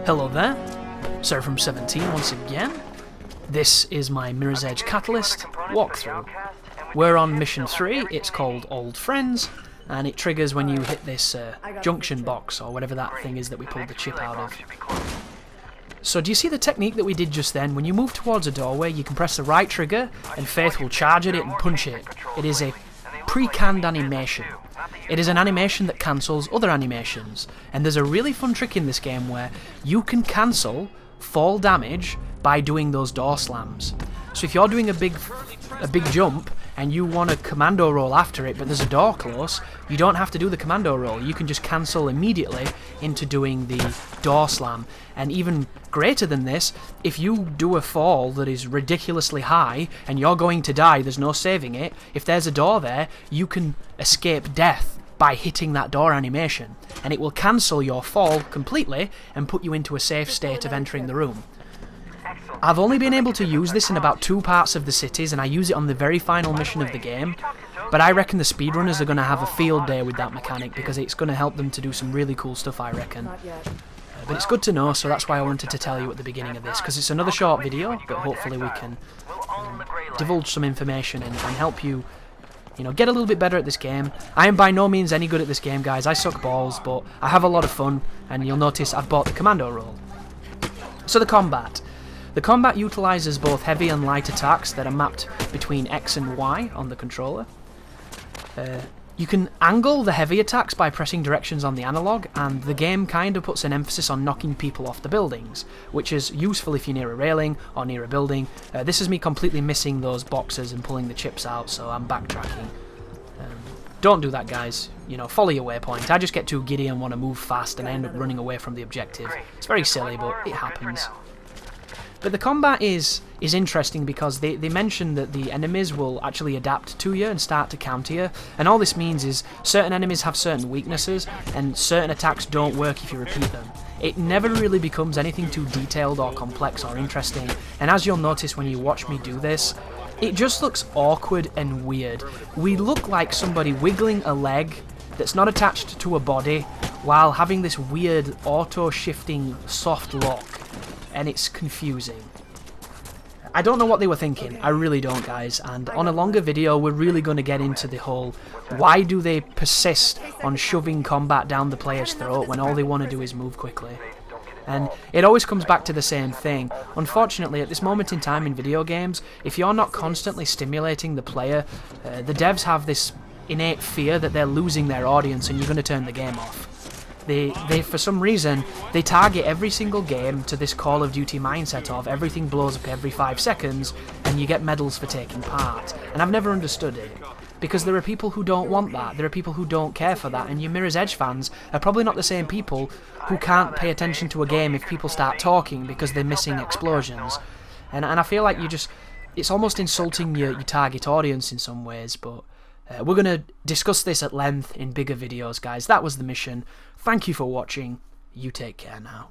Hello there, Sir from 17 once again. This is my Mirror's Edge Catalyst walkthrough. We're on mission 3, it's called Old Friends, and it triggers when you hit this junction box, or whatever that thing is that we pulled the chip out of. So do you see the technique that we did just then? When you move towards a doorway, you can press the right trigger, and Faith will charge at it and punch it. It is a pre-canned animation. It is an animation that cancels other animations, and there's a really fun trick in this game where you can cancel fall damage by doing those door slams. So if you're doing a big jump and you want a commando roll after it, but there's a door close, you don't have to do the commando roll. You can just cancel immediately into doing the door slam. And even greater than this, if you do a fall that is ridiculously high and you're going to die, there's no saving it, if there's a door there, you can escape death by hitting that door animation, and it will cancel your fall completely and put you into a safe state of entering the room. I've only been able to use this in about 2 parts of the cities, and I use it on the very final mission of the game, but I reckon the speedrunners are going to have a field day with that mechanic because it's going to help them to do some really cool stuff, I reckon. But it's good to know, so that's why I wanted to tell you at the beginning of this, because it's another short video, but hopefully we can divulge some information and help you, get a little bit better at this game. I am by no means any good at this game, guys. I suck balls, but I have a lot of fun, and you'll notice I've bought the commando roll. So the combat. The combat utilises both heavy and light attacks that are mapped between X and Y on the controller. You can angle the heavy attacks by pressing directions on the analog, and the game kind of puts an emphasis on knocking people off the buildings, which is useful if you're near a railing or near a building. This is me completely missing those boxes and pulling the chips out, so I'm backtracking. Don't do that, guys. Follow your waypoint. I just get too giddy and want to move fast, and I end up running away from the objective. It's very silly, but it happens. But the combat is interesting because they mention that the enemies will actually adapt to you and start to counter you, and all this means is certain enemies have certain weaknesses and certain attacks don't work if you repeat them. It never really becomes anything too detailed or complex or interesting, and as you'll notice when you watch me do this, it just looks awkward and weird. We look like somebody wiggling a leg that's not attached to a body while having this weird auto-shifting soft lock. And it's confusing. I don't know what they were thinking, I really don't, guys, and on a longer video we're really going to get into the whole why do they persist on shoving combat down the player's throat when all they want to do is move quickly. And it always comes back to the same thing. Unfortunately, at this moment in time in video games, if you're not constantly stimulating the player, the devs have this innate fear that they're losing their audience and you're going to turn the game off. They for some reason, they target every single game to this Call of Duty mindset of everything blows up every 5 seconds and you get medals for taking part. And I've never understood it. Because there are people who don't want that, there are people who don't care for that, and your Mirror's Edge fans are probably not the same people who can't pay attention to a game if people start talking because they're missing explosions. And I feel like it's almost insulting your target audience in some ways, but we're going to discuss this at length in bigger videos, guys. That was the mission. Thank you for watching. You take care now.